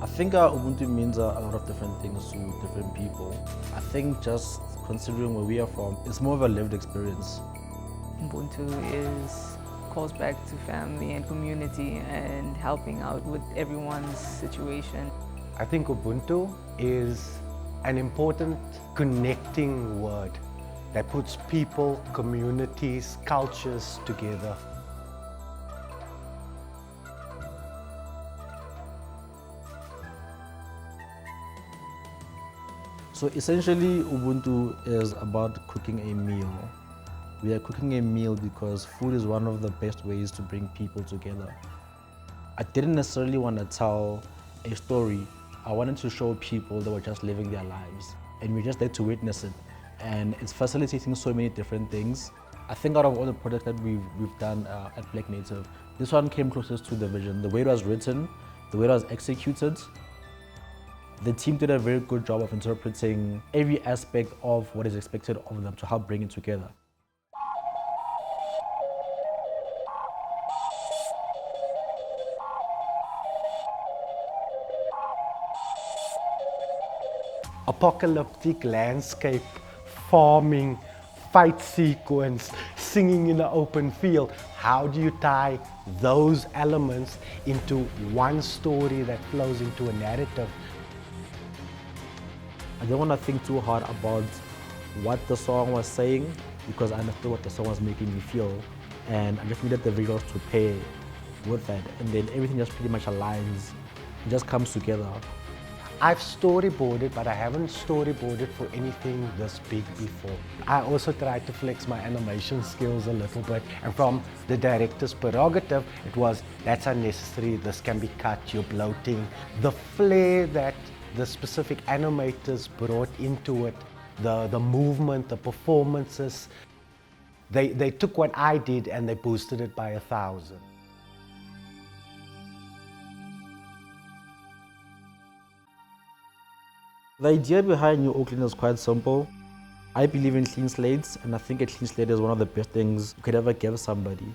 I think Ubuntu means a lot of different things to different people. I think just considering where we are from, it's more of a lived experience. Ubuntu calls back to family and community and helping out with everyone's situation. I think Ubuntu is an important connecting word that puts people, communities, cultures together. So essentially, Ubuntu is about cooking a meal. We are cooking a meal because food is one of the best ways to bring people together. I didn't necessarily want to tell a story. I wanted to show people that were just living their lives, and we're just there to witness it. And it's facilitating so many different things. I think out of all the projects that we've done at Black Native, this one came closest to the vision. The way it was written, the way it was executed. The team did a very good job of interpreting every aspect of what is expected of them to help bring it together. Apocalyptic landscape, farming, fight sequence, singing in the open field. How do you tie those elements into one story that flows into a narrative? I didn't want to think too hard about what the song was saying because I understood what the song was making me feel, and I just needed the visuals to pair with that, and then everything just pretty much aligns, it just comes together. I've storyboarded, but I haven't storyboarded for anything this big before. I also tried to flex my animation skills a little bit, and from the director's prerogative, it was, that's unnecessary, this can be cut, you're bloating. The flair that the specific animators brought into it, the movement, the performances, they took what I did and they boosted it by 1,000. The idea behind New Oakland is quite simple. I believe in clean slates, and I think a clean slate is one of the best things you could ever give somebody.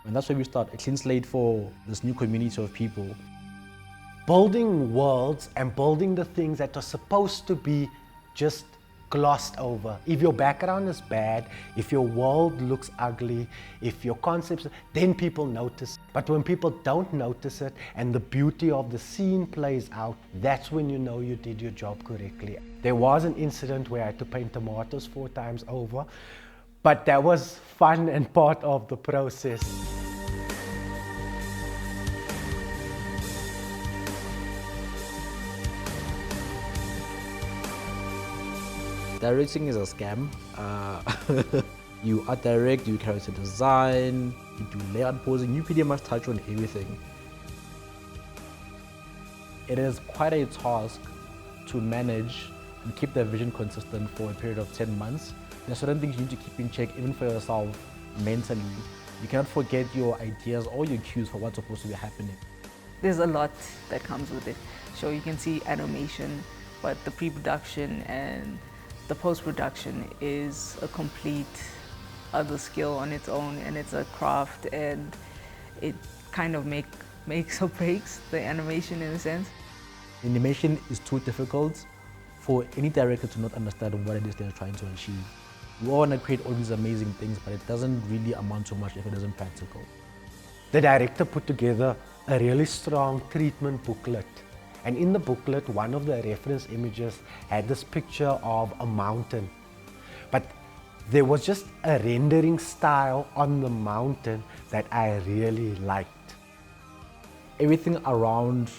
And that's where we start, a clean slate for this new community of people. Building worlds and building the things that are supposed to be just glossed over. If your background is bad, if your world looks ugly, if your concepts, then people notice. But when people don't notice it and the beauty of the scene plays out, that's when you know you did your job correctly. There was an incident where I had to paint tomatoes 4 times over, but that was fun and part of the process. Directing is a scam. You art direct, you character design, you do layout posing, you pretty much touch on everything. It is quite a task to manage and keep the vision consistent for a period of 10 months. There are certain things you need to keep in check even for yourself mentally. You cannot forget your ideas or your cues for what's supposed to be happening. There's a lot that comes with it. So you can see animation, but the pre-production and the post-production is a complete other skill on its own, and it's a craft, and it kind of makes or breaks the animation in a sense. Animation is too difficult for any director to not understand what it is they're trying to achieve. We all want to create all these amazing things, but it doesn't really amount to much if it isn't practical. The director put together a really strong treatment booklet. And in the booklet, one of the reference images had this picture of a mountain. But there was just a rendering style on the mountain that I really liked. Everything around,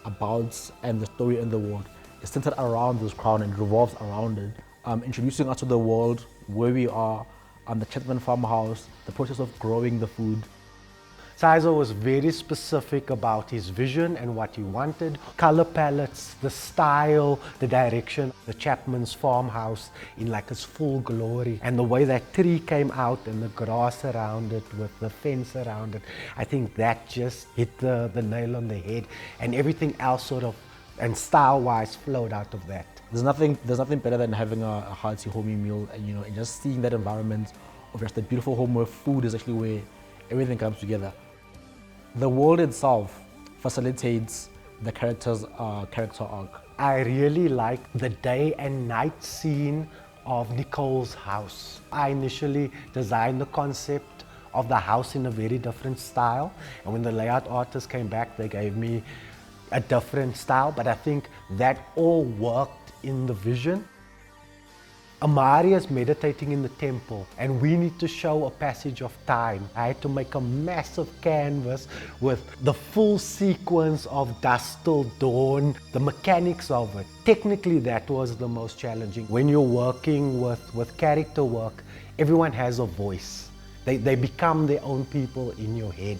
about, and the story in the world is centered around this crown and revolves around it. Introducing us to the world, where we are, the Chapman farmhouse, the process of growing the food. Sizer was very specific about his vision and what he wanted. Color palettes, the style, the direction, the Chapman's farmhouse in like its full glory. And the way that tree came out and the grass around it with the fence around it, I think that just hit the nail on the head, and everything else sort of, and style-wise, flowed out of that. There's nothing better than having a hearty, homey meal, and and just seeing that environment of just a beautiful home where food is actually where everything comes together. The world itself facilitates the character's character arc. I really like the day and night scene of Nicole's house. I initially designed the concept of the house in a very different style, and when the layout artists came back, they gave me a different style, but I think that all worked in the vision. Amari is meditating in the temple, and we need to show a passage of time. I had to make a massive canvas with the full sequence of dusk till dawn, the mechanics of it. Technically, that was the most challenging. When you're working with character work, everyone has a voice. They become their own people in your head.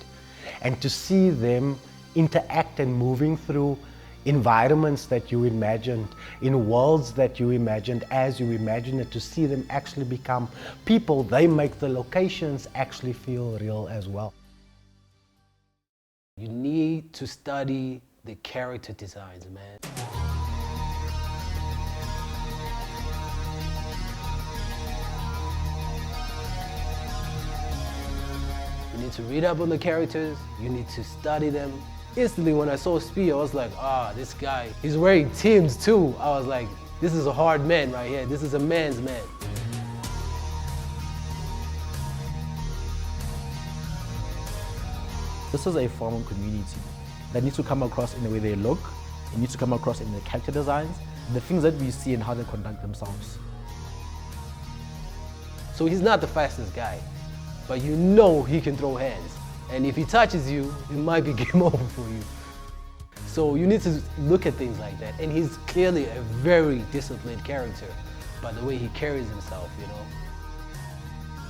And to see them interact and moving through environments that you imagined, in worlds that you imagined as you imagined it, to see them actually become people, they make the locations actually feel real as well. You need to study the character designs, man. You need to read up on the characters, you need to study them. Instantly when I saw Speed, I was like, this guy, he's wearing Timbs too. I was like, this is a hard man right here. This is a man's man. This is a farming community that needs to come across in the way they look. It needs to come across in the character designs, the things that we see and how they conduct themselves. So he's not the fastest guy, but you know he can throw hands. And if he touches you, it might be game over for you. So you need to look at things like that. And he's clearly a very disciplined character by the way he carries himself, you know.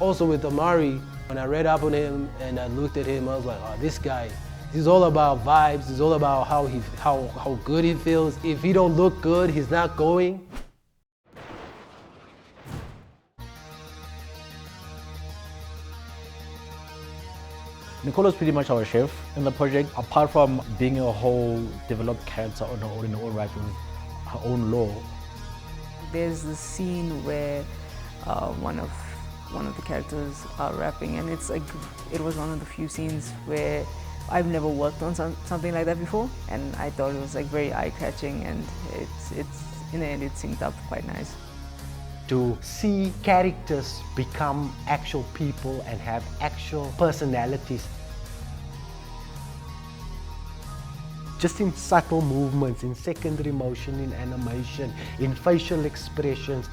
Also with Amari, when I read up on him and I looked at him, I was like, this guy, he's all about vibes. He's all about how good he feels. If he don't look good, he's not going. Nicole is pretty much our chef in the project. Apart from being a whole developed character on her own in her own right with her own lore. There's this scene where one of the characters are rapping, and it's like it was one of the few scenes where I've never worked on something like that before, and I thought it was like very eye-catching, and it's in the end it synced up quite nice. To see characters become actual people and have actual personalities. Just in subtle movements, in secondary motion, in animation, in facial expressions.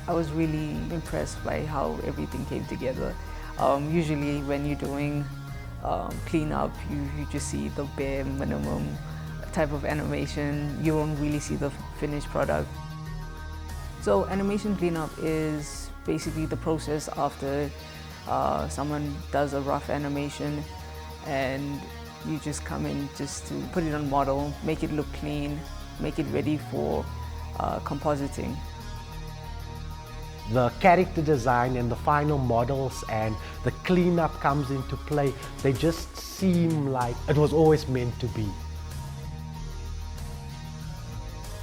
I was really impressed by how everything came together. Usually when you're doing cleanup, you just see the bare minimum type of animation. You don't really see the finished product. So animation cleanup is basically the process after someone does a rough animation, and you just come in just to put it on model, make it look clean, make it ready for compositing. The character design and the final models and the cleanup comes into play. They just seem like it was always meant to be.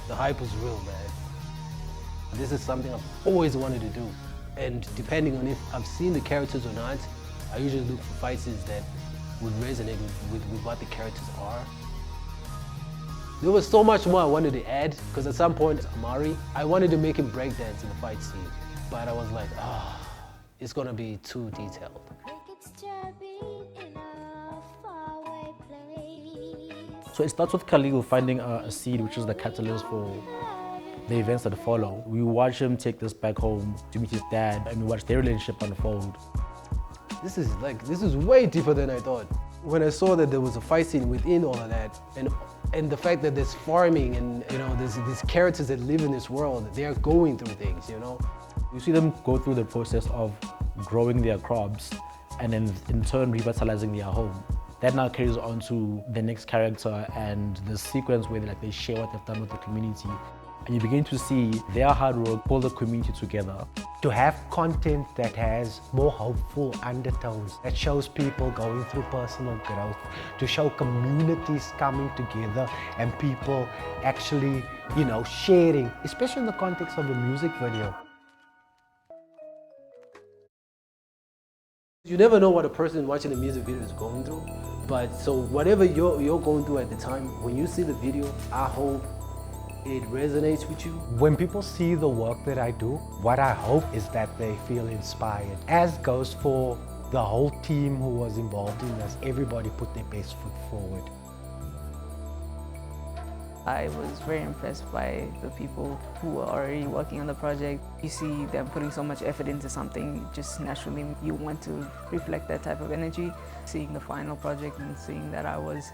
The hype was real, man. This is something I've always wanted to do. And depending on if I've seen the characters or not, I usually look for fight scenes that would resonate with what the characters are. There was so much more I wanted to add, because at some point, Amari, I wanted to make him breakdance in the fight scene. But I was like, it's gonna be too detailed. So it starts with Khalil finding a seed, which is the catalyst for the events that follow. We watch him take this back home to meet his dad, and we watch their relationship unfold. This is way deeper than I thought. When I saw that there was a fight scene within all of that, and the fact that there's farming and there's these characters that live in this world, they are going through things, You see them go through the process of growing their crops and then in turn revitalizing their home. That now carries on to the next character and the sequence where they share what they've done with the community. And you begin to see their hard work pull the community together. To have content that has more hopeful undertones, that shows people going through personal growth, to show communities coming together and people actually, sharing, especially in the context of a music video. You never know what a person watching a music video is going through. But so whatever you're going through at the time, when you see the video, I hope it resonates with you. When people see the work that I do, what I hope is that they feel inspired. As goes for the whole team who was involved in this, everybody put their best foot forward. I was very impressed by the people who were already working on the project. You see them putting so much effort into something, just naturally you want to reflect that type of energy. Seeing the final project and seeing that I was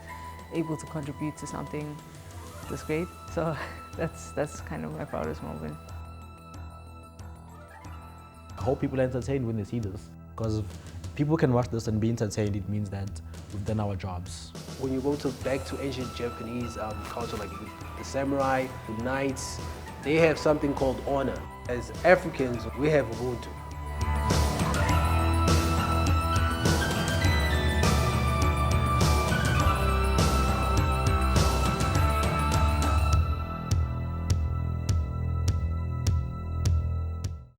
able to contribute to something was great. So that's kind of my proudest moment. I hope people are entertained when they see this, because if people can watch this and be entertained, it means that we've done our jobs. When you go back to ancient Japanese culture, like the samurai, the knights, they have something called honor. As Africans, we have Ubuntu.